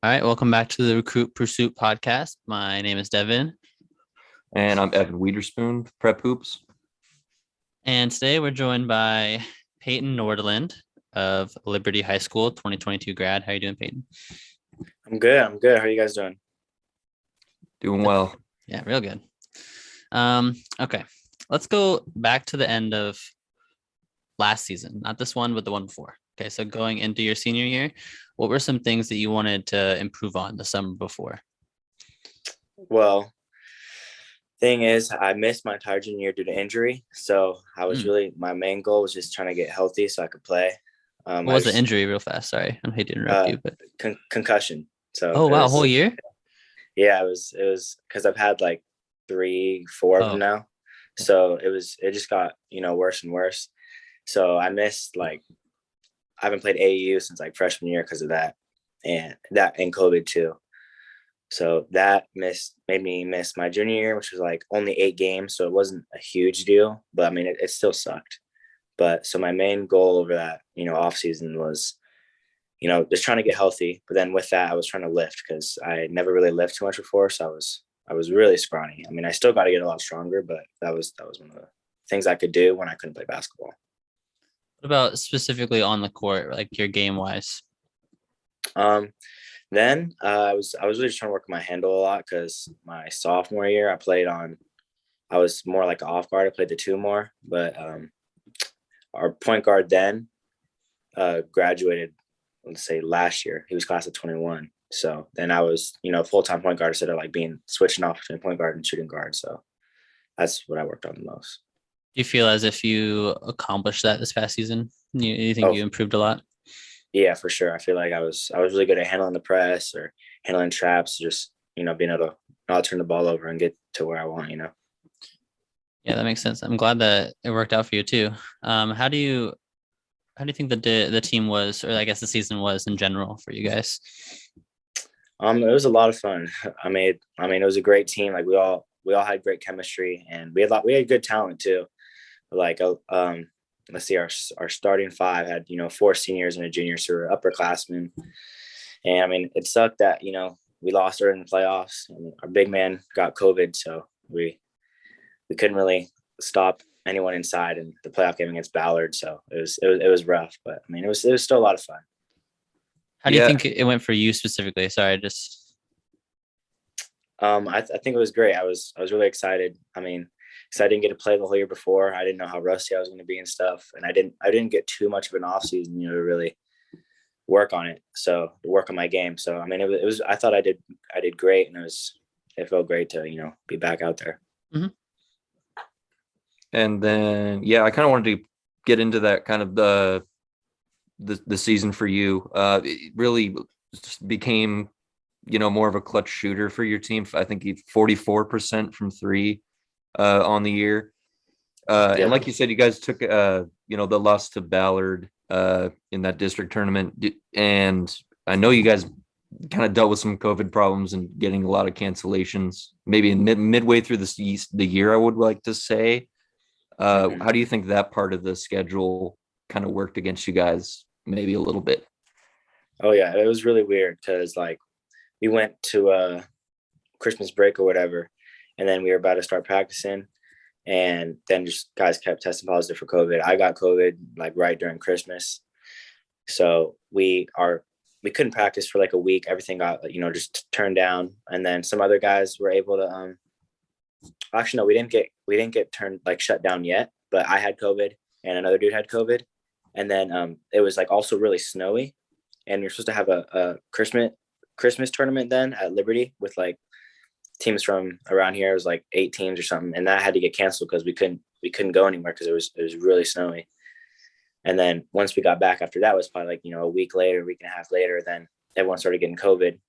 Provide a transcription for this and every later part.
All right, welcome back to the Recruit Pursuit podcast. My name is Devin, And I'm Evan Wiederspoon, Prep Hoops. and today we're joined by Peyton Nordland of Liberty High School, 2022 grad. How are you doing, Peyton? I'm good. How are you guys doing? Doing well. Yeah, real good. Okay, let's go back to the end of last season, not this one, but the one before. Okay, so going into your senior year, what were some things that you wanted to improve on the summer before? Well, thing is, I missed my entire junior year due to injury. So I was my main goal was just trying to get healthy so I could play. What was the injury real fast? Sorry, I hate to interrupt you, but concussion. So oh wow, whole year? Yeah, it was because I've had like 3-4 of them now. So it just got, worse and worse. So I missed I haven't played AAU since like freshman year because of that and COVID too. So that made me miss my junior year, which was like only 8 games. So it wasn't a huge deal, but I mean, it still sucked. But so my main goal over that, off season was, just trying to get healthy. But then with that, I was trying to lift because I never really lifted too much before. So I was really scrawny. I mean, I still got to get a lot stronger, but that was one of the things I could do when I couldn't play basketball. What about specifically on the court, like your game wise? Then I was really just trying to work my handle a lot because my sophomore year I was more like an off guard. I played the 2 more, but our point guard then graduated, let's say last year. He was class of 21. So then I was, full-time point guard instead of like switching off between point guard and shooting guard. So that's what I worked on the most. Do you feel as if you accomplished that this past season? You think you improved a lot? Yeah, for sure. I feel like I was really good at handling the press or handling traps, just, being able to not turn the ball over and get to where I want, Yeah, that makes sense. I'm glad that it worked out for you too. How do you think the team was, or I guess the season was in general for you guys? It was a lot of fun. I mean, it was a great team. Like we all had great chemistry, and we had good talent too. Like, let's see, our starting 5 had 4 seniors and a junior, so we're upperclassmen. And I mean, it sucked that we lost early in the playoffs. I mean, our big man got COVID, so we couldn't really stop anyone inside in the playoff game against Ballard. So it was rough, but I mean, it was still a lot of fun. How do you think it went for you specifically? Sorry, just. I think it was great. I was really excited. I mean, because I didn't get to play the whole year before. I didn't know how rusty I was going to be and stuff, and I didn't get too much of an off season, to really work on it. So to work on my game. So I mean, it was. I thought I did great, and it felt great to be back out there. Mm-hmm. And then I kind of wanted to get into that kind of the season for you. It really just became more of a clutch shooter for your team. I think 44% from 3 on the year. And like you said, you guys took the loss to Ballard in that district tournament, and I know you guys kind of dealt with some COVID problems and getting a lot of cancellations maybe in midway through the year, I would like to say. How do you think that part of the schedule kind of worked against you guys maybe a little bit? Oh yeah, it was really weird because we went to Christmas break or whatever, and then we were about to start practicing, and then just guys kept testing positive for COVID. I got COVID right during Christmas, so we couldn't practice for like a week. Everything got just turned down, and then some other guys were able to actually no, we didn't get turned shut down yet, but I had COVID and another dude had COVID, and then it was also really snowy, and we were supposed to have a Christmas tournament then at Liberty with teams from around here. It was 8 teams or something, and that had to get canceled because we couldn't go anywhere because it was really snowy. And then once we got back after that was probably a week later, week and a half later, then everyone started getting COVID.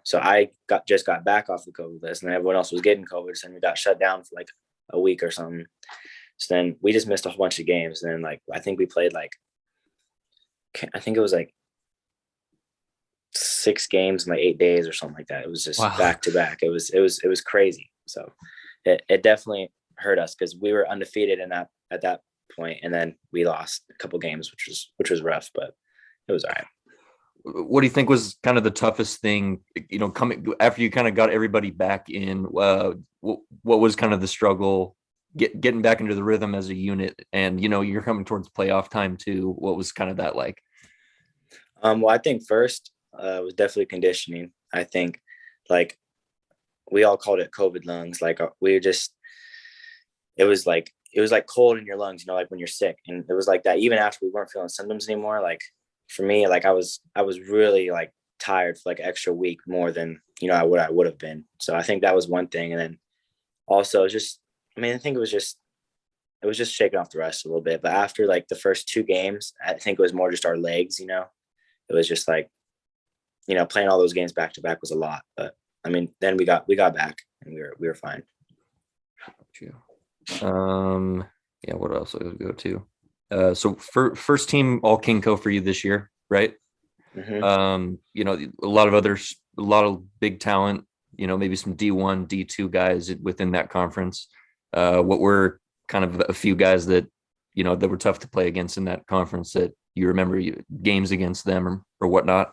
So I just got back off the COVID list, and then everyone else was getting COVID. So then we got shut down for a week or something. So then we just missed a whole bunch of games. And then I think we played I think it was 6 games in 8 days or something like that. It was just back to back. It was crazy. So it definitely hurt us because we were undefeated at that point, and then we lost a couple games, which was rough, but it was all right. What do you think was kind of the toughest thing, coming after you kind of got everybody back in? What was kind of the struggle getting back into the rhythm as a unit? And, you're coming towards playoff time too. What was kind of that like? Well, I think first was definitely conditioning. I think like we all called it COVID lungs. Like we were just, it was like cold in your lungs, like when you're sick. And it was like that even after we weren't feeling symptoms anymore. Like for me, like I was really like tired for like extra week more than, I would have been. So I think that was one thing. And then also just, I think it was just shaking off the rest a little bit. But after like the first 2 games, I think it was more just our legs, it was just like, playing all those games back to back was a lot. But then we got back and we were fine. Yeah, what else will we go to? So first team all KingCo for you this year, right? Mm-hmm. A lot of big talent, maybe some D1, D2 guys within that conference. What were kind of a few guys that, that were tough to play against in that conference that you remember games against them or whatnot?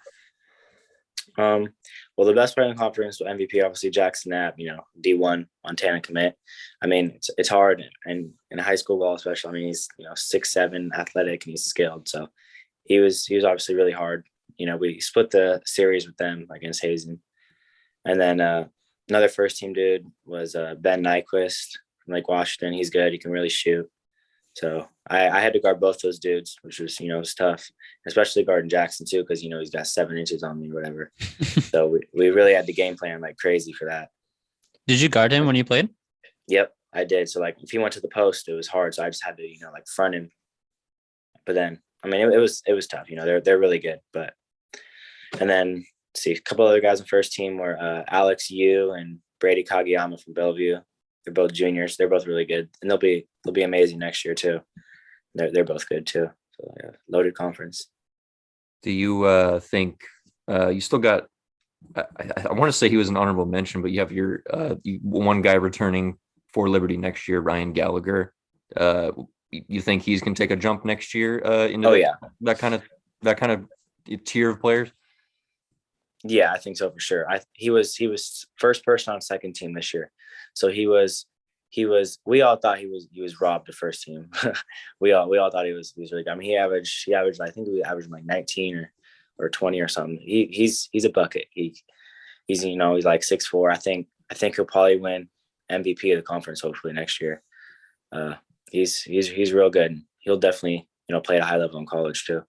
Well, the best player in the conference, MVP, obviously Jackson Knapp, D1 Montana commit. It's hard, and in high school ball especially. He's 6'7", athletic, and he's skilled. So he was obviously really hard. We split the series with them against Hazen, and then another first team dude was Ben Nyquist from Lake Washington. He's good. He can really shoot. So I had to guard both those dudes, which was, was tough, especially guarding Jackson too, because, he's got 7 inches on me or whatever. So we really had to game plan like crazy for that. Did you guard him when you played? Yep, I did. So like if he went to the post, it was hard. So I just had to, front him. But then, it was tough. They're really good. But, and then see, a couple other guys on first team were Alex Yu and Brady Kageyama from Bellevue. They're both juniors. They're both really good, and they'll be amazing next year too. They're both good too. So yeah, loaded conference. Do you think you still got? I want to say he was an honorable mention, but you have your one guy returning for Liberty next year, Ryan Gallagher. You think he's going to take a jump next year into that kind of tier of players? Yeah, I think so for sure. He was first person on second team this year. So he was we all thought he was robbed the first team. we all thought he was really good. He averaged I think we averaged like 19 or 20 or something. He's a bucket. He's he's like 6'4". I think he'll probably win MVP of the conference hopefully next year. He's real good. He'll definitely play at a high level in college too.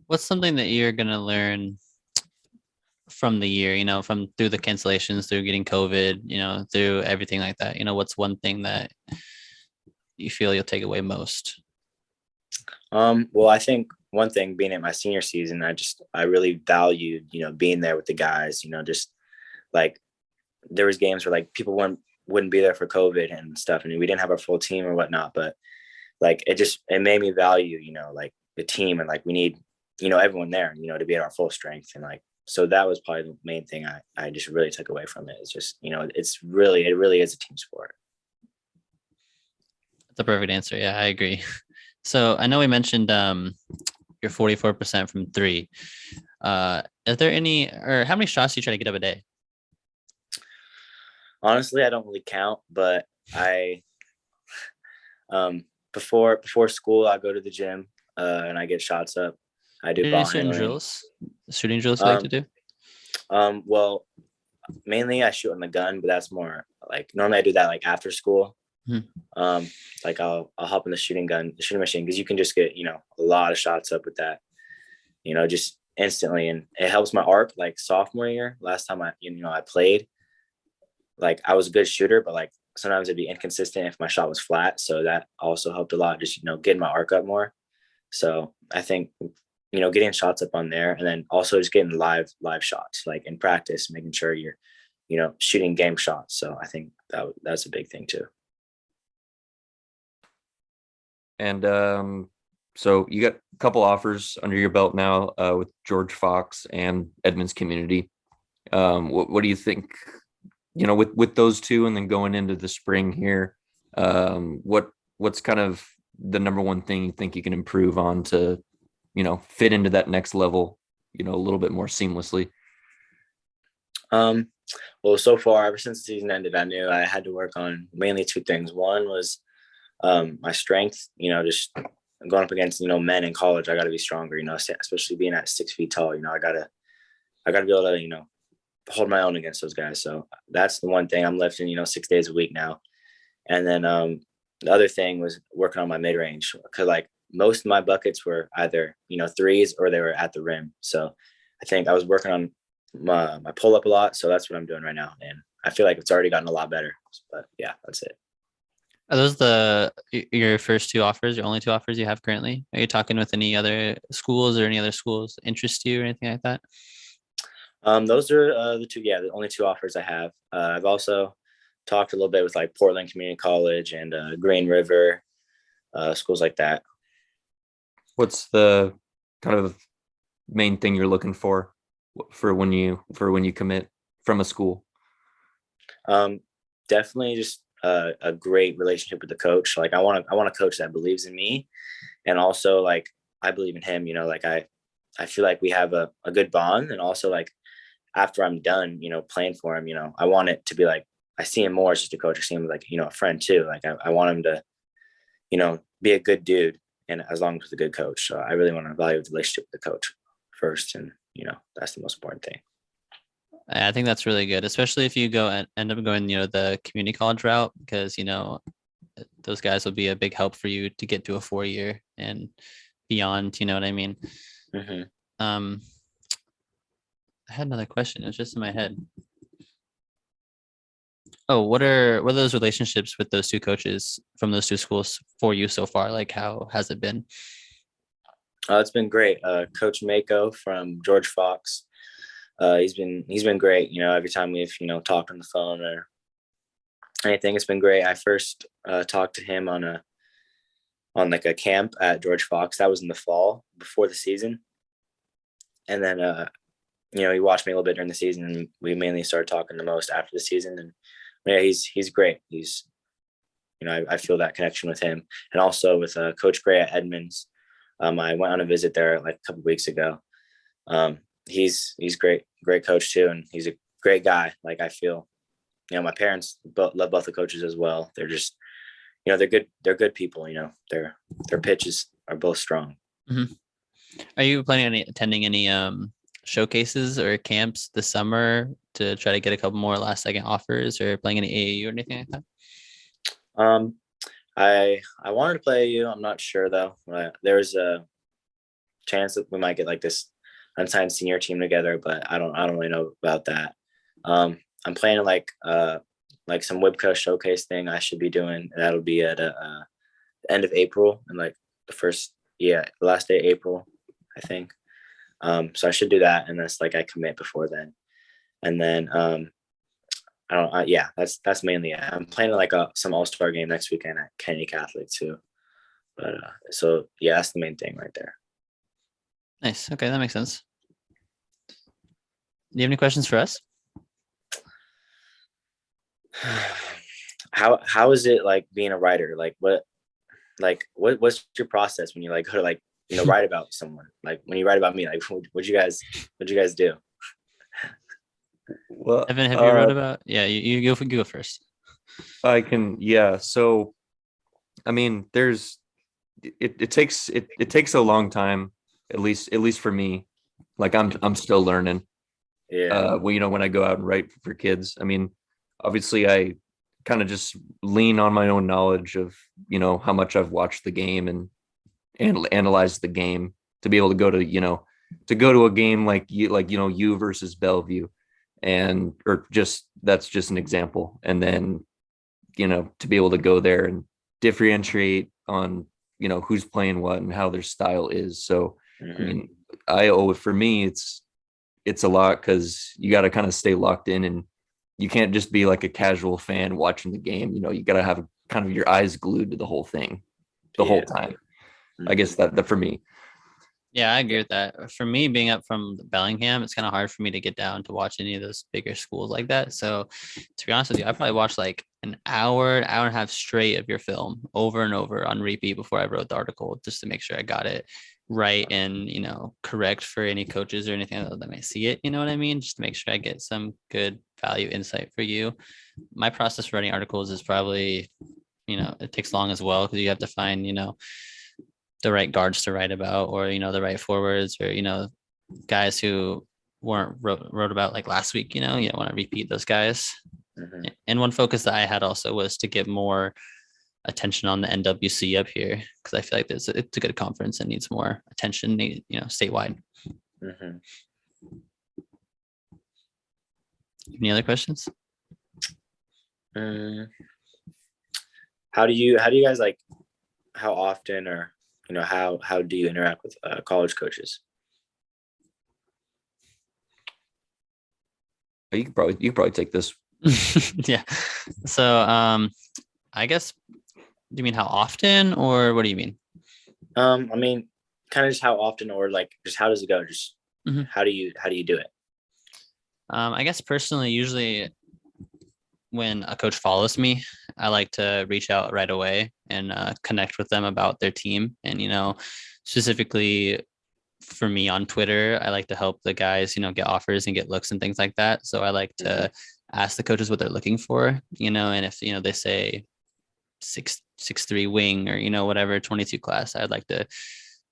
What's something that you're going to learn from the year, from through the cancellations, through getting COVID, through everything like that? What's one thing that you feel you'll take away most? Well, I think one thing being at my senior season, I really valued, being there with the guys, just like there was games where like people wouldn't be there for COVID and stuff. We didn't have our full team or whatnot, but like, it made me value, like the team, and like, we need, everyone there, to be at our full strength. And like, so that was probably the main thing I just really took away from it. It's just, it really is a team sport. That's a perfect answer. Yeah, I agree. So I know we mentioned you're 44% from 3. Is there how many shots do you try to get up a day? Honestly, I don't really count, but before school, I go to the gym and I get shots up. I do ball handling. Shooting drills you like to do? Well, mainly I shoot on the gun, but that's more like normally I do that like after school. Mm-hmm. Like I'll hop in the shooting machine, because you can just get a lot of shots up with that, just instantly, and it helps my arc. Like sophomore year, last time I played, like I was a good shooter, but like sometimes it'd be inconsistent if my shot was flat, so that also helped a lot, just getting my arc up more. So I think getting shots up on there, and then also just getting live shots, like in practice, making sure you're shooting game shots. So I think that's a big thing too. And so you got a couple offers under your belt now with George Fox and Edmonds Community. What do you think, with those two, and then going into the spring here, what's kind of the number one thing you think you can improve on to fit into that next level, a little bit more seamlessly? Well, so far, ever since the season ended, I knew I had to work on mainly two things. One was my strength, just going up against, men in college. I got to be stronger, especially being at 6 feet tall. I gotta be able to, hold my own against those guys. So that's the one thing I'm lifting, 6 days a week now. And then the other thing was working on my mid range, because like most of my buckets were either, threes or they were at the rim. So I think I was working on my pull up a lot. So that's what I'm doing right now. And I feel like it's already gotten a lot better. But yeah, that's it. Are those your first two offers, your only two offers you have currently? Are you talking with any other schools or any other schools interest you or anything like that? Those are the only two offers I have. I've also talked a little bit with like Portland Community College and Green River, schools like that. What's the kind of main thing you're looking for when you commit from a school? Definitely just a great relationship with the coach. Like I want a coach that believes in me, and also like I believe in him. Like I feel like we have a good bond, and also like after I'm done, playing for him, I want it to be like I see him more as just a coach. I see him like a friend too. Like I want him to be a good dude, and as long as a good coach. So I really want to value the relationship with the coach first, and that's the most important thing. I think that's really good, especially if you end up going, the community college route, because, those guys will be a big help for you to get to a 4-year and beyond. You know what I mean? Mm-hmm. I had another question. It was just in my head. Oh, what are those relationships with those two coaches from those two schools for you so far? Like, how has it been? It's been great. Coach Mako from George Fox. He's been great. Every time we've talked on the phone or anything, it's been great. I first talked to him on like a camp at George Fox. That was in the fall before the season, and then he watched me a little bit during the season, and we mainly started talking the most after the season. And yeah, he's great. He's I feel that connection with him, and also with Coach Gray at Edmonds. I went on a visit there like a couple of weeks ago. He's great coach too, and he's a great guy. Like I feel, my parents love both the coaches as well. They're just, they're good people. Their pitches are both strong. Mm-hmm. Are you planning on attending any showcases or camps this summer to try to get a couple more last second offers, or playing any AAU or anything like that? I wanted to play AAU. I'm not sure though. There's a chance that we might get like this unsigned senior team together, but I don't really know about that. I'm planning like some Webco showcase thing I should be doing. That'll be at the end of April, and like the last day of April, I think. So I should do that, and that's like I commit before then. And then I don't. That's mainly it. I'm planning like some all-star game next weekend at Kennedy Catholic too. But so yeah, that's the main thing right there. Nice. Okay, that makes sense. Do you have any questions for us? How is it like being a writer? What's your process when you like go to like write about someone? Like when you write about me, like what'd you guys do? Well, Evan, have you wrote about? Yeah, you go first. I can. Yeah. So, I mean, it takes a long time, at least for me. Like I'm still learning. Yeah. When I go out and write for kids, I mean, obviously I kind of just lean on my own knowledge of, how much I've watched the game and analyzed the game to be able to go to a game like you versus Bellevue, or that's just an example. And then, to be able to go there and differentiate on, who's playing what and how their style is. So, Mm-hmm. I mean, for me, it's a lot, because you got to kind of stay locked in, and you can't just be like a casual fan watching the game. You got to have kind of your eyes glued to the whole thing the whole time. Mm-hmm. I guess that for me. Yeah, I agree with that. For me, being up from Bellingham, it's kind of hard for me to get down to watch any of those bigger schools like that. So to be honest with you, I probably watched like an hour and a half straight of your film over and over on repeat before I wrote the article, just to make sure I got it right and, correct for any coaches or anything that may see it. You know what I mean? Just to make sure I get some good value insight for you. My process for writing articles is probably, it takes long as well because you have to find, the right guards to write about, or, the right forwards, or, guys who weren't wrote about like last week, you don't want to repeat those guys. Mm-hmm. And one focus that I had also was to get more attention on the NWC up here, because I feel like it's a good conference and needs more attention, statewide. Mm-hmm. Any other questions? How do you guys like? How often, or how do you interact with college coaches? You could probably take this. Yeah. So I guess, do you mean how often, or what do you mean? I mean, kind of just how often, or like just how does it go? Just how do you do it? I guess personally, usually when a coach follows me, I like to reach out right away and connect with them about their team. And, specifically for me on Twitter, I like to help the guys, get offers and get looks and things like that. So I like to ask the coaches what they're looking for, and if, they say 6'3" wing, or, whatever, 22 class, I'd like to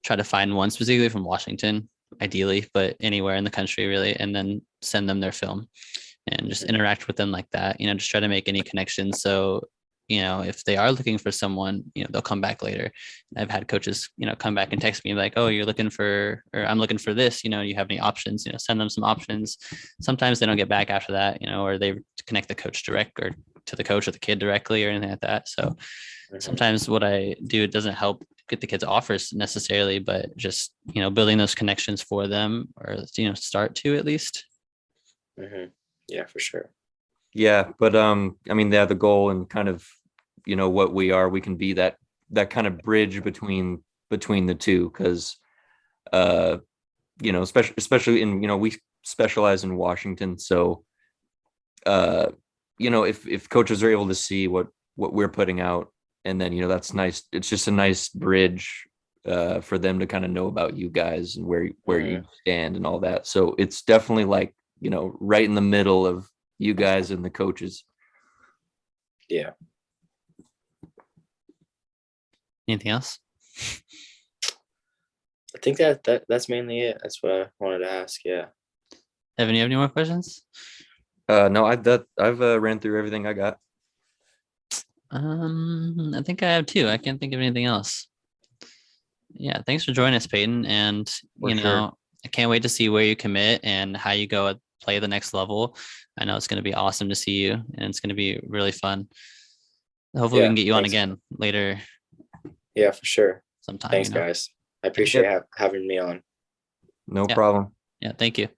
try to find one specifically from Washington, ideally, but anywhere in the country really, and then send them their film and just interact with them like that, just try to make any connections. So, if they are looking for someone, they'll come back later. I've had coaches, come back and text me like, oh, you're looking for, or I'm looking for this, you have any options, send them some options. Sometimes they don't get back after that, or they connect the coach direct, or to the coach or the kid directly, or anything like that. So sometimes what I do, it doesn't help get the kids offers necessarily, but just, building those connections for them, or, start to at least. Yeah, for sure. Yeah. But, I mean, the goal and kind of, what we can be that kind of bridge between the two. Cause, especially in, we specialize in Washington. So, if coaches are able to see what we're putting out, and then, that's nice. It's just a nice bridge for them to kind of know about you guys and where you stand and all that. So it's definitely like, right in the middle of you guys and the coaches. Yeah. Anything else? I think that's mainly it. That's what I wanted to ask. Yeah. Evan, you have any more questions? No, I've ran through everything I got. I think I have too. I can't think of anything else. Yeah, thanks for joining us, Peyton. And Sure. I can't wait to see where you commit and how you go play the next level. I know it's going to be awesome to see you, and it's going to be really fun. Hopefully we can get you on again later. Yeah, for sure. Sometime. Thanks, guys. I appreciate having me on. No problem. Yeah, thank you.